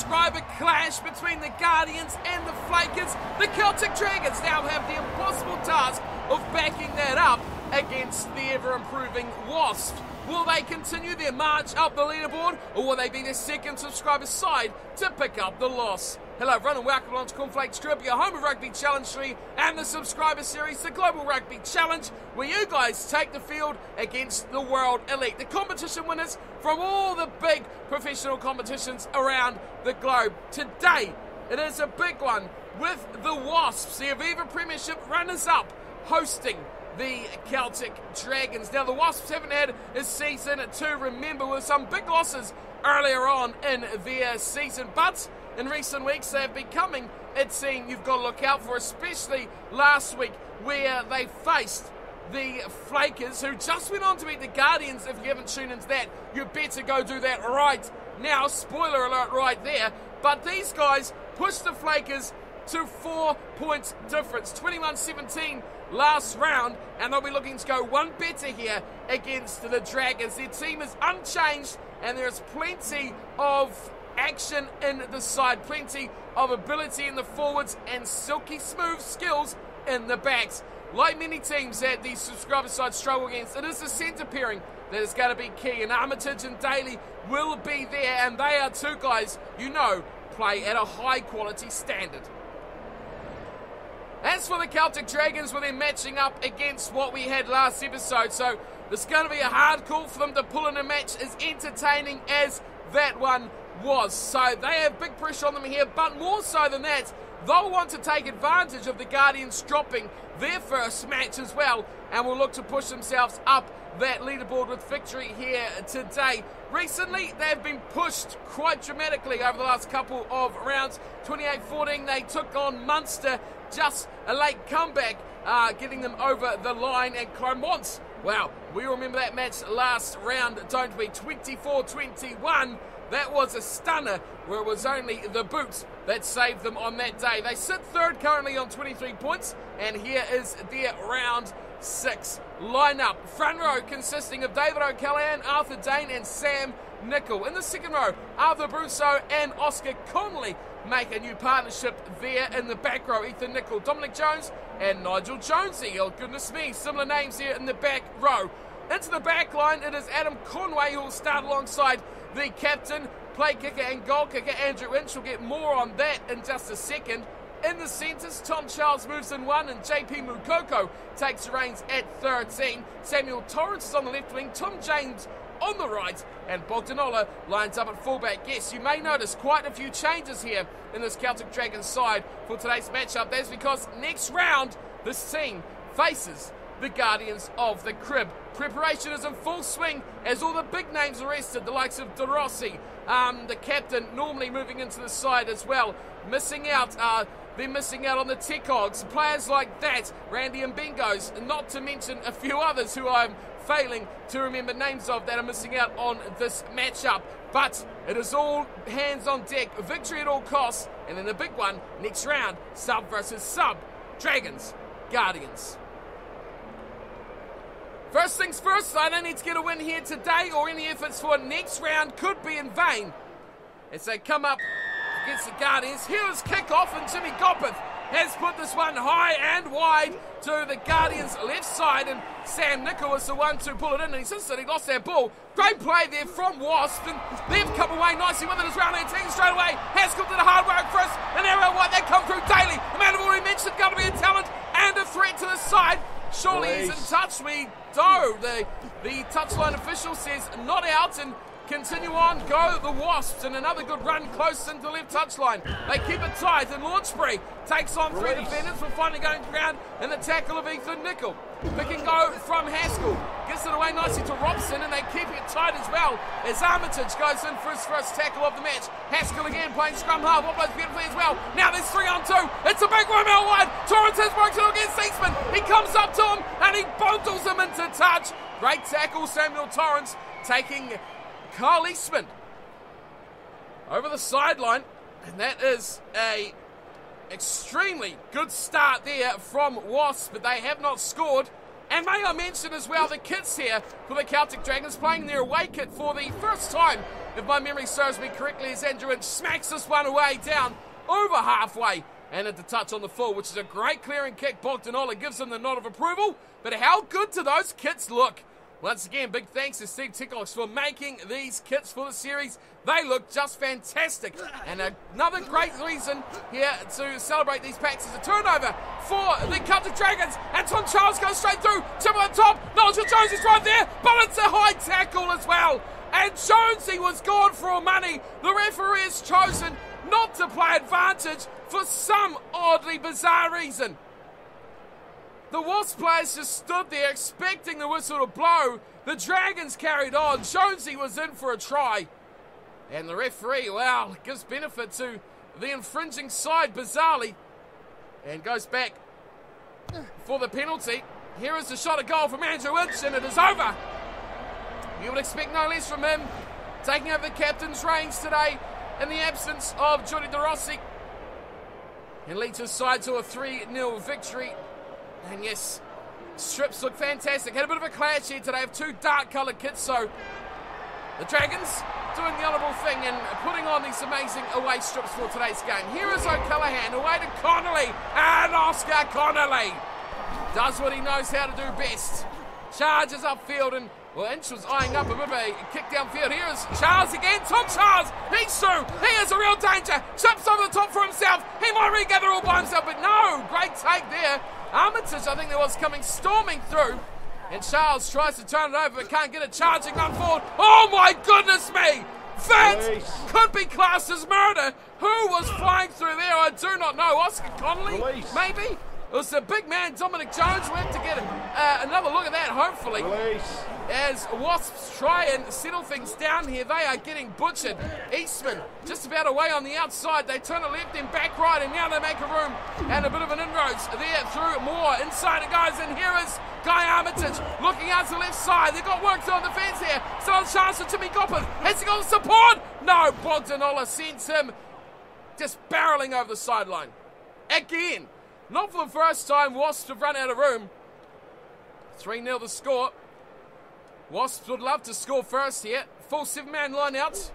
subscriber clash between the Guardians and the Flakers. The Celtic Dragons now have the impossible task of backing that up against the ever-improving Wasps. Will they continue their march up the leaderboard, or will they be the second subscriber side to pick up the loss? Hello everyone and welcome along to Cornflakes Trip, your home of Rugby Challenge 3 and the subscriber series, the Global Rugby Challenge, where you guys take the field against the World Elite, the competition winners from all the big professional competitions around the globe. Today, it is a big one with the Wasps, the Aviva Premiership runners-up, hosting the Celtic Dragons. Now, the Wasps haven't had a season to remember, with some big losses earlier on in their season, but in recent weeks they have been becoming a team you've got to look out for, especially last week where they faced the Flakers, who just went on to beat the Guardians. If you haven't tuned into that, you better go do that right now. Spoiler alert right there. But these guys pushed the Flakers to 4 points difference, 21-17 last round, and they'll be looking to go one better here against the Dragons. Their team is unchanged, and there's plenty of action in the side, plenty of ability in the forwards, and silky smooth skills in the backs. Like many teams that the subscriber side struggle against, it is the centre pairing that is going to be key, and Armitage and Daly will be there, and they are two guys you know play at a high quality standard. As for the Celtic Dragons, well, they're matching up against what we had last episode, so it's going to be a hard call for them to pull in a match as entertaining as that one was. So they have big pressure on them here, but more so than that, they'll want to take advantage of the Guardians dropping their first match as well, and will look to push themselves up that leaderboard with victory here today. Recently, they've been pushed quite dramatically over the last couple of rounds. 28-14, they took on Munster, just a late comeback, getting them over the line, and Clermont, wow, we remember that match last round, don't we? 24-21. That was a stunner, where it was only the boots that saved them on that day. They sit third currently on 23 points, and here is their round 6 lineup. Front row consisting of David O'Callaghan, Arthur Dane and Sam Nicol. In the second row, Arthur Brousseau and Oscar Connolly make a new partnership there. In the back row, Ethan Nicol, Dominic Jones and Nigel Jonesy. Oh goodness me, similar names here in the back row. Into the back line, it is Adam Conway who will start alongside the captain, play kicker and goal kicker Andrew Inch. We'll get more on that in just a second. In the centres, Tom Charles moves in 1 and JP Mukoko takes the reins at 13. Samuel Torrance is on the left wing, Tom James on the right, and Bogdanola lines up at fullback. Yes, you may notice quite a few changes here in this Celtic Dragons side for today's matchup. That's because next round, this team faces the Guardians of the Crib. Preparation is in full swing as all the big names are rested, the likes of De Rossi, the captain normally moving into the side as well. They're missing out on the Tecogs, players like that, Randy and Bingos, not to mention a few others who I'm failing to remember names of that are missing out on this matchup. But it is all hands on deck, victory at all costs, and then the big one, next round, sub versus sub, Dragons, Guardians. First things first, I don't need to get a win here today, or any efforts for next round could be in vain as they come up against the Guardians. Here's kickoff, and Jimmy Gopeth has put this one high and wide to the Guardians' left side, and Sam Nicol was the one to pull it in, and he insisted he lost that ball. Great play there from Wasp, and they've come away nicely with it as round 18 straight away. Haskell did a hard work first, and arrow white, they come through Daly. The man I've already mentioned, going to be a talent and a threat to the side. Surely he's in touch. We do. The touchline official says not out, and continue on, go the Wasps, and another good run close into the left touchline. They keep it tight, and Launchbury takes on 3 defenders. We're finally going ground in the tackle of Ethan Nicol. Pick and go from Haskell. Gets it away nicely to Robson, and they keep it tight as well as Armitage goes in for his first tackle of the match. Haskell again playing scrum half, what plays beautifully as well. Now there's 3 on 2. It's a big one out wide. Torrance has broken it against Eastman. He comes up to him, and he bundles him into touch. Great tackle, Samuel Torrance taking Carl Eastman over the sideline, and that is a extremely good start there from Wasps, but they have not scored And may I mention as well, the kits here for the Celtic Dragons playing their away kit for the first time, if my memory serves me correctly, as Andrew Inch smacks this one away down over halfway and into touch on the full, which is a great clearing kick. Bogdanola gives him the nod of approval, but how good do those kits look? Once again, big thanks to Steve Tickles for making these kits for the series. They look just fantastic. And another great reason here to celebrate these packs is a turnover for the Celtic Dragons. And Tom Charles goes straight through. Tip on the top. Nigel Jones is right there, but it's a high tackle as well. And Jonesy was gone for money. The referee has chosen not to play advantage for some oddly bizarre reason. The Wasps players just stood there expecting the whistle to blow. The Dragons carried on. Jonesy was in for a try. And the referee, well, gives benefit to the infringing side bizarrely. And goes back for the penalty. Here is the shot at goal from Andrew Inch, and it is over. You would expect no less from him, taking over the captain's reins today in the absence of Jordi De Rossi. And leads his side to a 3-0 victory. And yes, strips look fantastic. Had a bit of a clash here today of two dark-coloured kits, so the Dragons doing the honourable thing and putting on these amazing away strips for today's game. Here is O'Callaghan, away to Connolly, and Oscar Connolly does what he knows how to do best. Charges upfield, and well, Inch was eyeing up a bit of a kick downfield. Here is Charles again. Tom Charles, he's through. He is a real danger. Chips over the top for himself. He might regather all by himself, but no, great take there. Armitage, I think there was, coming storming through. And Charles tries to turn it over, but can't get it. Charging on forward. Oh my goodness me! That could be classed as murder. Who was flying through there? I do not know. Oscar Connolly, maybe? It was the big man, Dominic Jones. We have to get another look at that, hopefully. As Wasps try and settle things down here, they are getting butchered. Eastman just about away on the outside. They turn it left and back right, and now they make a room and a bit of an inroads there through Moore. Inside it goes, and here is Guy Armitage looking out to the left side. They've got work to on the fence here. Still a chance for Timmy Goppin. Has he got the support? No, Bogdanola sends him just barreling over the sideline. Again, not for the first time, Wasps have run out of room. 3-0 the score. Wasps would love to score first here. Full 7-man line out.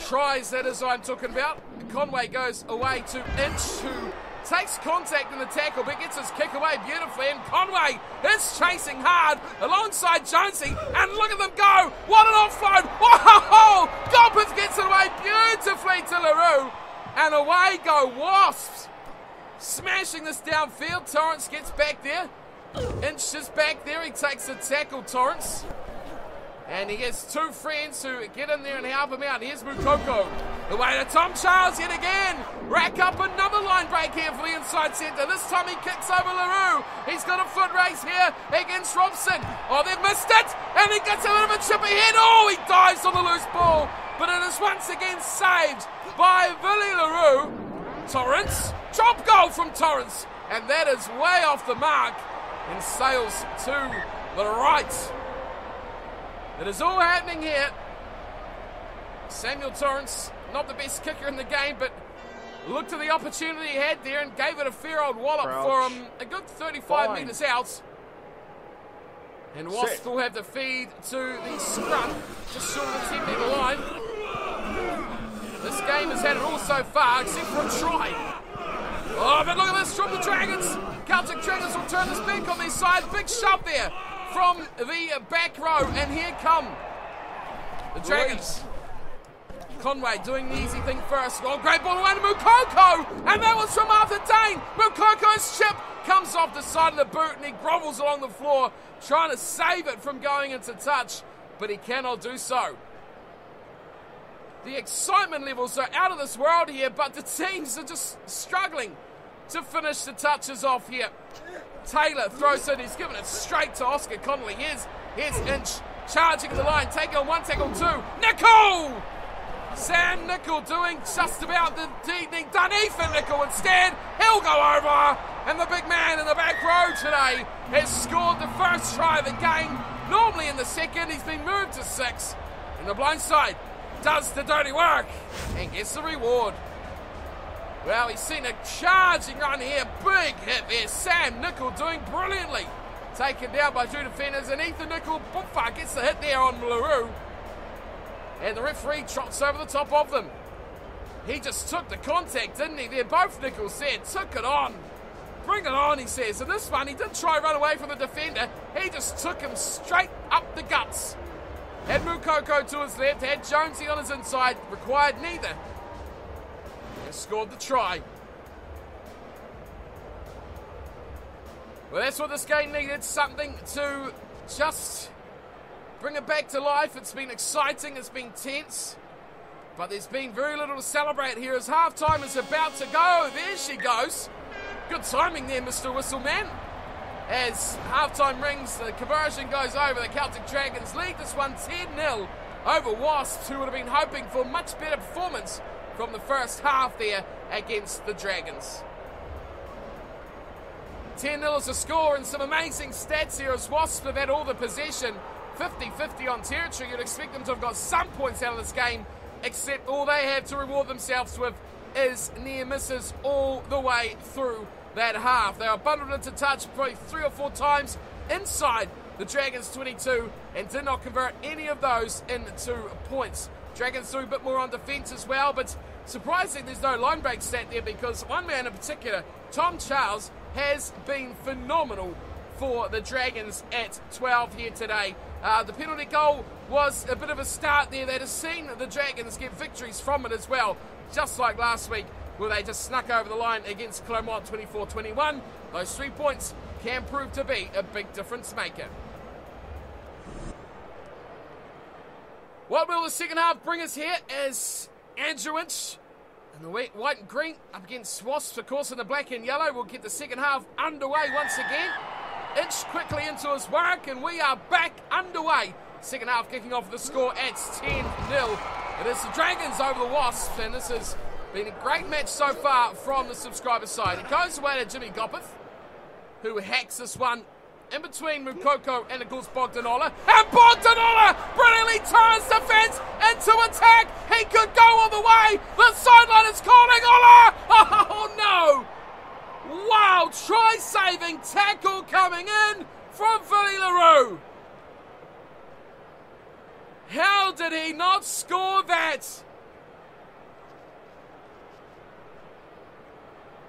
Tries, that is what I'm talking about. Conway goes away to Inch, who takes contact in the tackle, but gets his kick away beautifully. And Conway is chasing hard alongside Jonesy. And look at them go. What an offload. Whoa! Goppeth gets it away beautifully to LaRue. And away go Wasps. Smashing this downfield. Torrance gets back there. Inch is back there. He takes the tackle, Torrance. And he has two friends who get in there and help him out. Here's Mukoko. The way to Tom Charles yet again. Rack up another line break here for the inside centre. This time he kicks over LaRue. He's got a foot race here against Robson. Oh, they've missed it. And he gets a bit of a chip ahead. Oh, he dives on the loose ball. But it is once again saved by Billy LaRue. Torrance. Drop goal from Torrance. And that is way off the mark. And sails to the right. It is all happening here. Samuel Torrance, not the best kicker in the game, but looked at the opportunity he had there and gave it a fair old wallop for him. A good 35 metres out. And Wasps will have the feed to the scrum, just short of the 10-metre line. This game has had it all so far, except for a try. Oh, but look at this from the Dragons. Celtic Dragons will turn this back on their side. Big shove there from the back row. And here come the Dragons. Conway doing the easy thing first. Oh, great ball away to Mukoko. And that was from Arthur Dane. Mukoko's chip comes off the side of the boot and he grovels along the floor, trying to save it from going into touch. But he cannot do so. The excitement levels are out of this world here, but the teams are just struggling to finish the touches off here. Taylor throws it. He's given it straight to Oscar Connolly. Here's Inch charging the line. Taking on one, tackle two. Nickel! Sam Nickel doing just about the deed done. Ethan Nickel instead. He'll go over. And the big man in the back row today has scored the first try of the game. Normally in the second, he's been moved to 6. In the blind side. Does the dirty work and gets the reward. Well, he's seen a charging run here. Big hit there. Sam Nickel doing brilliantly Taken down by two defenders, and Ethan Nicol-Buffa gets the hit there on LaRue. And the referee trots over the top of them. He just took the contact, didn't he? They're both Nichols said, took it on. Bring it on, he says. And this one, he didn't try to run away from the defender. He just took him straight up the guts. Had Mukoko to his left, had Jonesy on his inside, required neither. He scored the try. Well, that's what this game needed, something to just bring it back to life. It's been exciting, it's been tense, but there's been very little to celebrate here as halftime is about to go. There she goes. Good timing there, Mr. Whistleman. As halftime rings, the conversion goes over. The Celtic Dragons lead this one 10-0 over Wasps, who would have been hoping for a much better performance from the first half there against the Dragons. 10-0 is a score, and some amazing stats here as Wasps have had all the possession, 50-50 on territory. You'd expect them to have got some points out of this game, except all they have to reward themselves with is near misses all the way through that half. They are bundled into touch probably 3 or 4 times inside the Dragons 22 and did not convert any of those into points. Dragons threw a bit more on defence as well, but surprisingly there's no line break stat there because one man in particular, Tom Charles, has been phenomenal for the Dragons at 12 here today. The penalty goal was a bit of a start there. They'd have seen the Dragons get victories from it as well, just like last week where they just snuck over the line against Clermont 24-21. Those 3 points can prove to be a big difference maker. What will the second half bring us here as Andrew Inch and the white and green up against Wasps, of course, in the black and yellow. We'll get the second half underway once again. Inch quickly into his work, and we are back underway. Second half kicking off with the score at 10-0. It is the Dragons over the Wasps, and this has been a great match so far from the subscriber side. It goes away to Jimmy Gopeth, who hacks this one in between Mukoko and, of course, Bogdanola. And Bogdanola brilliantly turns defence into attack. He could go all the way. The sideline is calling Ola. Oh, no. Wow, try-saving tackle coming in from Billy LaRue. How did he not score that?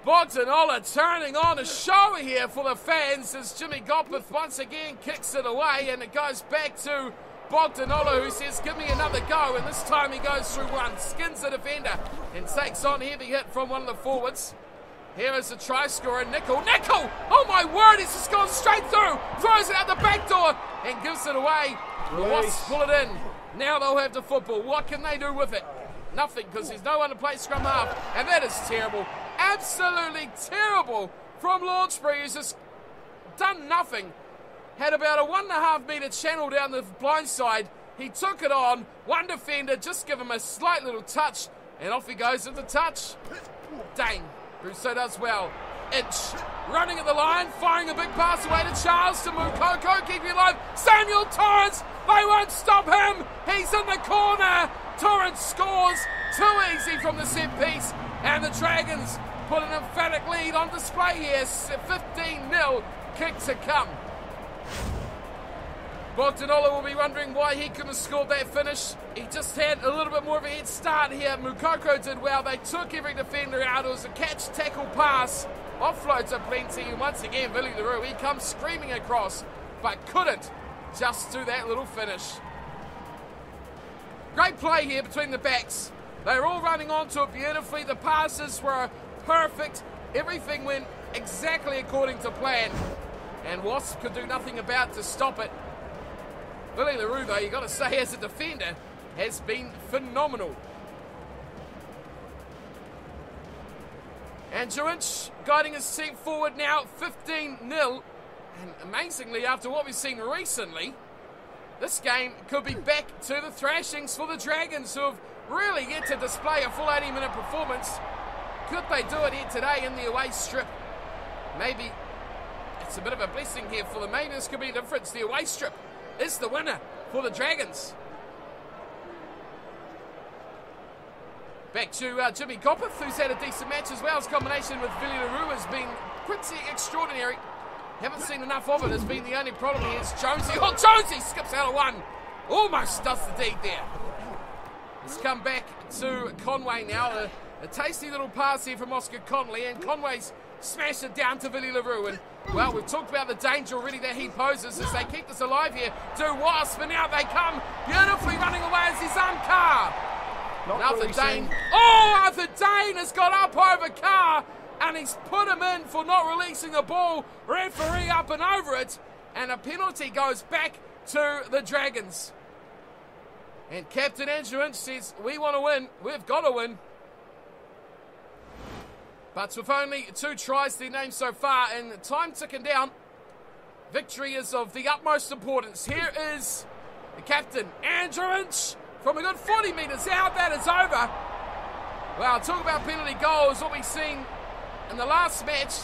Bogdanola turning on a show here for the fans as Jimmy Gopeth once again kicks it away, and it goes back to Bogdanola, who says, give me another go, and this time he goes through one, skins the defender, and takes on a heavy hit from one of the forwards. Here is the try scorer, Nicol! Oh my word, he's just gone straight through, throws it out the back door, and gives it away. The Wasps pull it in. Now they'll have the football. What can they do with it? Nothing, because there's no one to play scrum half, and that is terrible. Absolutely terrible from Launchbury, who's just done nothing. Had about a 1.5 metre channel down the blind side. He took it on. One defender, just give him a slight little touch, and off he goes into touch. Dang, Rousseau does well. Inch running at the line, firing a big pass away to Charles, to Mukoko, keeping it alive. Samuel Torrance, they won't stop him. He's in the corner. Torrance scores. Too easy from the set piece. And the Dragons put an emphatic lead on display here. 15-0 kick to come. Bogdanola will be wondering why he couldn't have scored that finish. He just had a little bit more of a head start here. Mukoko did well. They took every defender out. It was a catch, tackle, pass. Offloads are plenty. And once again, Billy LaRue, he comes screaming across, but couldn't just do that little finish. Great play here between the backs. They were all running onto it beautifully. The passes were perfect. Everything went exactly according to plan. And Wasps could do nothing about to stop it. Billy LaRue, though, you've got to say, as a defender, has been phenomenal. And Inch guiding his team forward now, 15-0. And amazingly, after what we've seen recently, this game could be back to the thrashings for the Dragons, who have really yet to display a full 80-minute performance. Could they do it here today in the away strip? Maybe it's a bit of a blessing here for them. Maybe this could be a difference. The away strip is the winner for the Dragons. Back to Jimmy Gopeth, who's had a decent match as well. His combination with Billy LaRue has been pretty extraordinary. Haven't seen enough of it. Has been the only problem here. It's Jonesy. Oh, Jonesy skips out of one. Almost does the deed there. Let's come back to Conway now. A tasty little pass here from Oscar Connolly, and Conway's smashed it down to Billy LaRue. And, well, we've talked about the danger already that he poses as they keep this alive here to Wasps, and now they come beautifully running away as his own car. Arthur Dane. Oh, Arthur Dane has got up over Carr, and he's put him in for not releasing the ball. Referee up and over it, and a penalty goes back to the Dragons. And Captain Andrew Inch says, we want to win. We've got to win. But with only 2 tries to their name so far and time ticking down, victory is of the utmost importance. Here is the captain, Andrew Inch, from a good 40 metres out. That is over. Well, talk about penalty goals, what we've seen in the last match.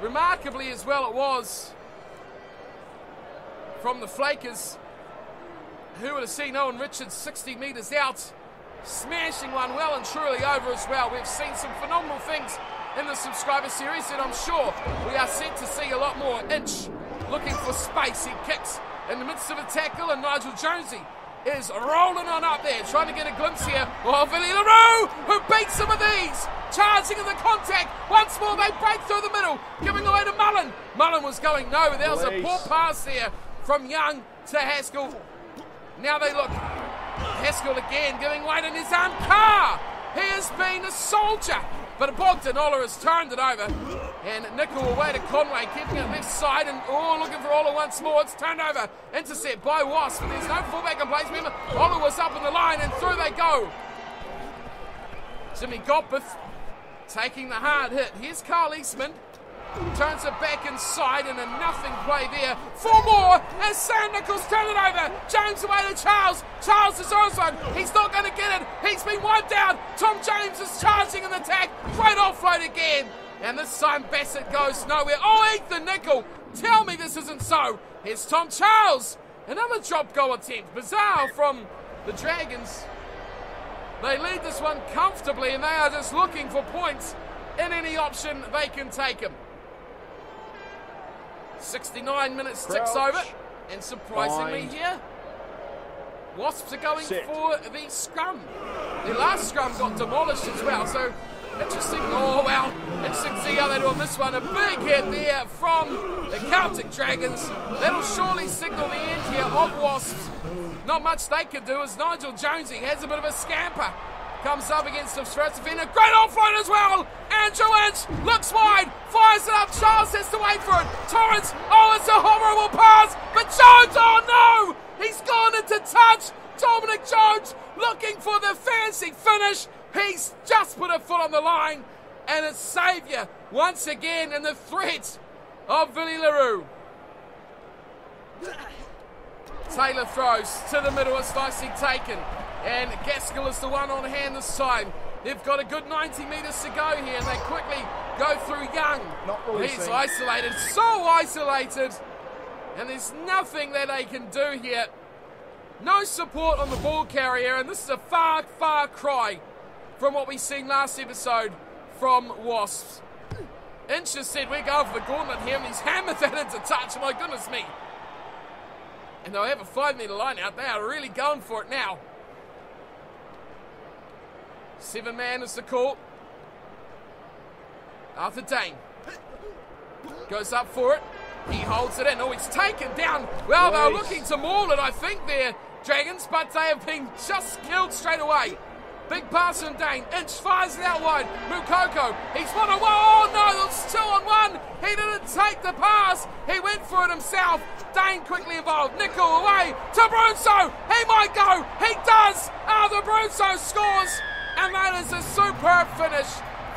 Remarkably as well it was from the Flakers. Who would have seen Owen Richards 60 metres out, smashing one well and truly over as well. We've seen some phenomenal things in the subscriber series, and I'm sure we are set to see a lot more. Inch looking for space. He kicks in the midst of a tackle, and Nigel Jonesy is rolling on up there, trying to get a glimpse here. Oh, Billy LaRue, who beats some of these. Charging in the contact. Once more, they break through the middle, giving away to Mullen. Mullen was going nowhere. There was a poor pass there from Young to Haskell. Now they look. Haskell again giving way to his own car. He has been a soldier. But Bogdanola has turned it over. And Nickel away to Conway, keeping it left side. And looking for Ola once more. It's turned over. Intercept by Wasp. But there's no fullback in place. Remember, Ola was up in the line and through they go. Jimmy Gopeth taking the hard hit. Here's Carl Eastman. Turns it back inside and a nothing play there. 4 more as Sam Nichols turn it over. James away to Charles. Charles is on his one. He's not going to get it. He's been wiped out. Tom James is charging in the attack. Great offload again. And this time Bassett goes nowhere. Oh, Ethan Nickel. Tell me this isn't so. Here's Tom Charles. Another drop goal attempt. Bizarre from the Dragons. They lead this one comfortably and they are just looking for points in any option they can take them. 69 minutes ticks over, and surprisingly here, Wasps are going for the scrum. The last scrum got demolished as well, so interesting. Oh, well, interesting to see how they do on this one. A big hit there from the Celtic Dragons. That'll surely signal the end here of Wasps. Not much they can do as Nigel Jonesy has a bit of a scamper. Comes up against the first defender. Great offload as well. Andrew Inch looks wide. Fires it up. Charles has to wait for it. Torrance. Oh, it's a horrible pass. But Jones. Oh, no. He's gone into touch. Dominic Jones looking for the fancy finish. He's just put a foot on the line. And it's saviour once again in the threat of Billy LaRue. Taylor throws to the middle. It's nicely taken. And Gaskell is the one on hand this time. They've got a good 90 metres to go here, and they quickly go through Young. He's isolated, so isolated. And there's nothing that they can do here. No support on the ball carrier, and this is a far, far cry from what we seen last episode from Wasps. Inch just said, we're going for the gauntlet here, and he's hammered that into touch. My goodness me. And they'll have a 5 metre line out. They are really going for it now. 7-man is the call. Arthur Dane goes up for it. He holds it in. Oh, he's taken down. Well, they were looking to maul it, I think, there, Dragons, but they have been just killed straight away. Big pass from Dane. Inch fires it out wide. Mukoko. He's 1-on-1. Oh, no, it's 2-on-1. He didn't take the pass. He went for it himself. Dane quickly involved. Nickel away to Brunso. He might go. He does. The Brunso scores. And that is a superb finish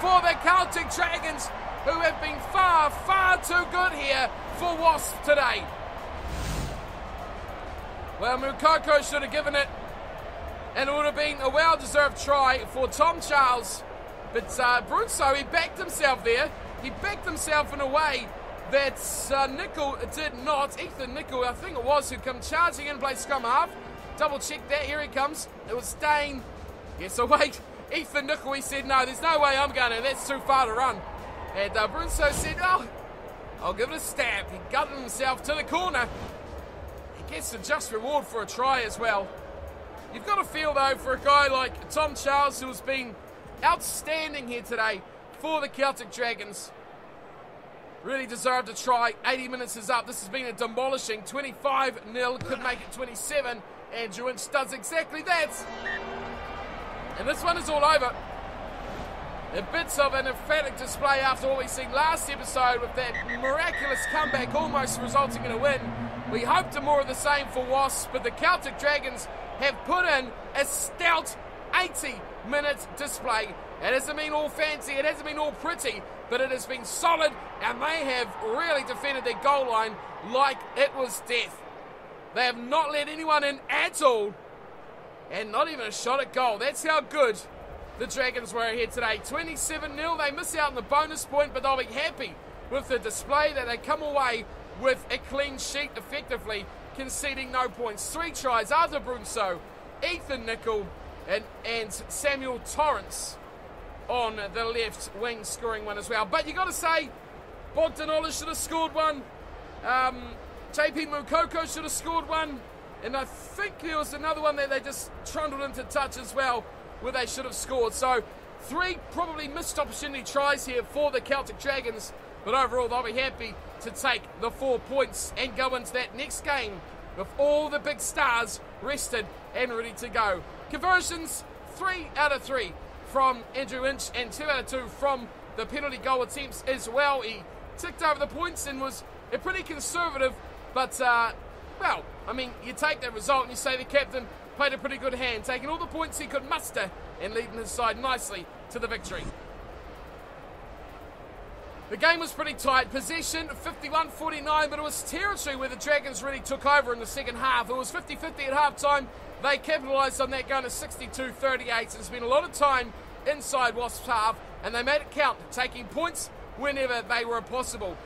for the Celtic Dragons, who have been far, far too good here for Wasps today. Well, Mukoko should have given it, and it would have been a well-deserved try for Tom Charles. But Brunso, he backed himself there. He backed himself in a way that Nickel did not. Ethan Nickel, I think it was, who come charging in, play scrum half. Double check that. Here he comes. It was Dane. Yes, so wait, Ethan Nickel, he said, no, there's no way I'm going to, that's too far to run. And Brunso said, oh, I'll give it a stab. He gutted himself to the corner. He gets the just reward for a try as well. You've got to feel, though, for a guy like Tom Charles, who has been outstanding here today for the Celtic Dragons. Really deserved a try. 80 minutes is up. This has been a demolishing 25-0. Could make it 27. Andrew Inch does exactly that. And this one is all over. A bit of an emphatic display after what we've seen last episode with that miraculous comeback almost resulting in a win. We hoped for more of the same for Wasps, but the Celtic Dragons have put in a stout 80-minute display. It hasn't been all fancy, it hasn't been all pretty, but it has been solid, and they have really defended their goal line like it was death. They have not let anyone in at all, and not even a shot at goal. That's how good the Dragons were here today. 27-0, they miss out on the bonus point, but they'll be happy with the display that they come away with a clean sheet, effectively conceding no points. 3 tries, Arthur Brunso, Ethan Nicol, and Samuel Torrance on the left wing scoring one as well. But you got to say, Bogdanovic should have scored one. JP Mukoko should have scored one. And I think there was another one that they just trundled into touch as well, where they should have scored. So 3 probably missed opportunity tries here for the Celtic Dragons. But overall, they'll be happy to take the 4 points and go into that next game with all the big stars rested and ready to go. Conversions, 3 out of 3 from Andrew Inch and 2 out of 2 from the penalty goal attempts as well. He ticked over the points and was a pretty conservative, but, well, I mean, you take that result and you say the captain played a pretty good hand, taking all the points he could muster and leading his side nicely to the victory. The game was pretty tight. Possession, 51-49, but it was territory where the Dragons really took over in the second half. It was 50-50 at halftime. They capitalised on that, going to 62-38. So there's been a lot of time inside Wasps' half, and they made it count, taking points whenever they were possible.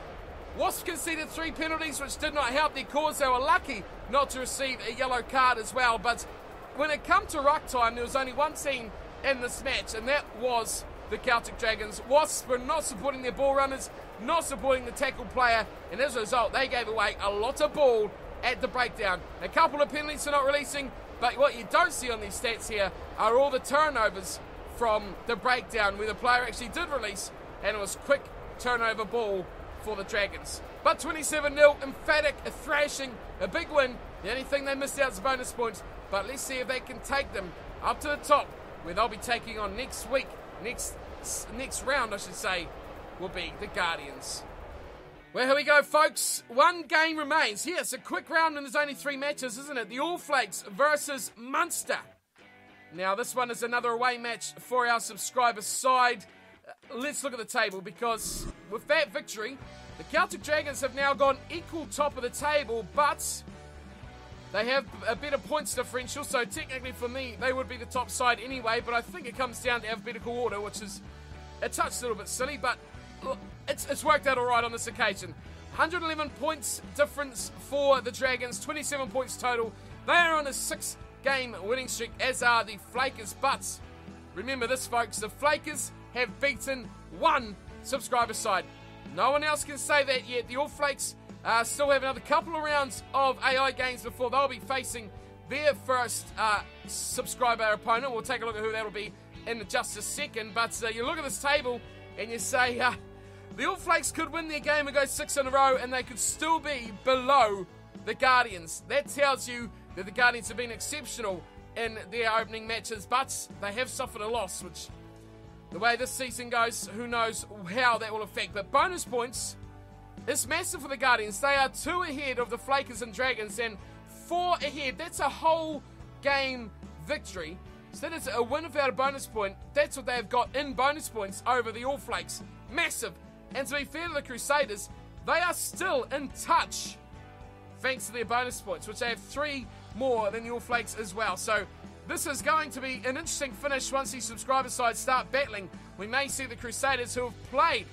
Wasps conceded 3 penalties, which did not help their cause. They were lucky not to receive a yellow card as well. But when it come to ruck time, there was only one team in this match, and that was the Celtic Dragons. Wasps were not supporting their ball runners, not supporting the tackle player, and as a result, they gave away a lot of ball at the breakdown. A couple of penalties for not releasing, but what you don't see on these stats here are all the turnovers from the breakdown, where the player actually did release, and it was quick turnover ball for the Dragons. But 27-0, emphatic, a thrashing, a big win. The only thing they missed out is bonus points, but let's see if they can take them up to the top, where they'll be taking on next week. Next round, I should say, will be the Guardians. Well, here we go, folks. 1 game remains. Yeah, it's a quick round and there's only 3 matches, isn't it? The All Flakes versus Munster. Now, this one is another away match for our subscriber side. Let's look at the table, because with that victory, the Celtic Dragons have now gone equal top of the table, but they have a better points differential, so technically for me, they would be the top side anyway, but I think it comes down to alphabetical order, which is a touch a little bit silly, but look, it's worked out all right on this occasion. 111 points difference for the Dragons, 27 points total. They are on a 6-game winning streak, as are the Flakers, but remember this, folks, the Flakers have beaten 1 subscriber side. No one else can say that yet. The All Flakes still have another couple of rounds of AI games before they'll be facing their first subscriber opponent. We'll take a look at who that'll be in just a second. But you look at this table and you say the All Flakes could win their game and go 6 in a row, and they could still be below the Guardians. That tells you that the Guardians have been exceptional in their opening matches, but they have suffered a loss, which, the way this season goes, who knows how that will affect. But bonus points is massive for the Guardians. They are 2 ahead of the Flakers and Dragons and 4 ahead. That's a whole game victory. So that is a win without a bonus point. That's what they have got in bonus points over the All Flakes. Massive. And to be fair to the Crusaders, they are still in touch thanks to their bonus points, which they have 3 more than the All Flakes as well. So this is going to be an interesting finish once these subscriber sides start battling. We may see the Crusaders, who have played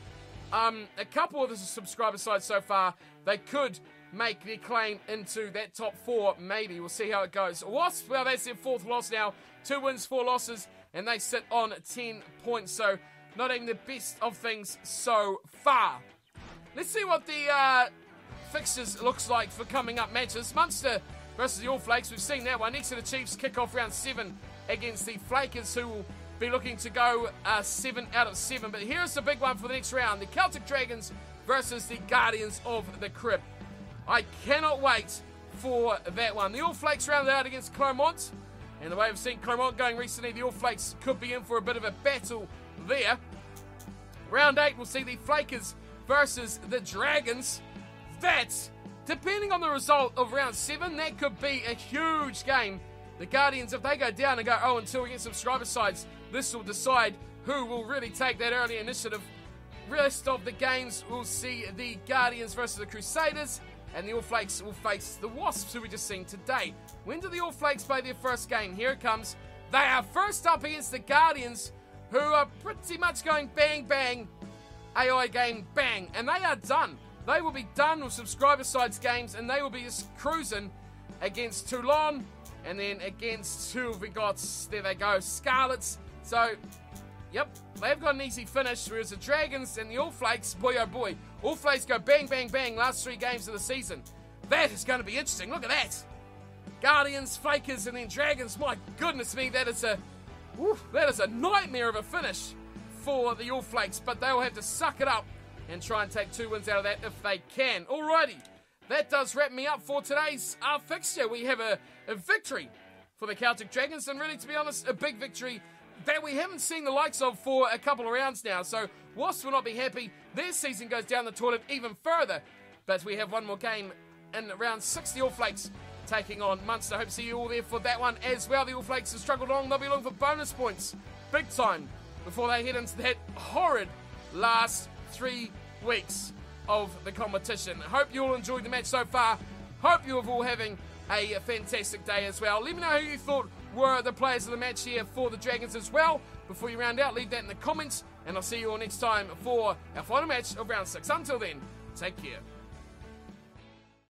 a couple of the subscriber sides so far, they could make their claim into that top 4, maybe. We'll see how it goes. Wasps, well, that's their 4th loss now. 2 wins, 4 losses, and they sit on 10 points. So not even the best of things so far. let's see what the fixtures looks like for coming up matches. Munster versus the All Flakes. We've seen that one. Next to the Chiefs kick off round 7 against the Flakers, who will be looking to go 7 out of 7. But here's the big one for the next round. The Celtic Dragons versus the Guardians of the Crypt. I cannot wait for that one. The All Flakes rounded out against Clermont. And the way we've seen Clermont going recently, the All Flakes could be in for a bit of a battle there. Round 8, we'll see the Flakers versus the Dragons. That, depending on the result of round 7, that could be a huge game. The Guardians, if they go down and go 0-2 against subscriber sides, this will decide who will really take that early initiative. Rest of the games, we'll see the Guardians versus the Crusaders, and the All Flakes will face the Wasps, who we just seen today. When do the All Flakes play their first game? Here it comes. They are first up against the Guardians, who are pretty much going bang, bang, AI game, bang, and they are done. They will be done with subscriber sides games, and they will be just cruising against Toulon, and then against who have we got? There they go, Scarlets. So, yep, they've got an easy finish, whereas the Dragons and the All Flakes, boy oh boy, All Flakes go bang, bang, bang last 3 games of the season. That is going to be interesting. Look at that. Guardians, Flakers, and then Dragons. My goodness me, that is a nightmare of a finish for the All Flakes, but they'll have to suck it up and try and take 2 wins out of that if they can. Alrighty, that does wrap me up for today's fixture. We have a victory for the Celtic Dragons, and really, to be honest, a big victory that we haven't seen the likes of for a couple of rounds now. So Wasps will not be happy. Their season goes down the toilet even further. But we have one more game in round 6, the All Flakes taking on Munster. Hope to see you all there for that one as well. The All Flakes have struggled along. They'll be looking for bonus points big time before they head into that horrid last 3 weeks of the competition. Hope you all enjoyed the match so far. Hope you are all having a fantastic day as well. Let me know who you thought were the players of the match here for the Dragons as well. Before you round out, leave that in the comments, and I'll see you all next time for our final match of round 6. Until then, take care.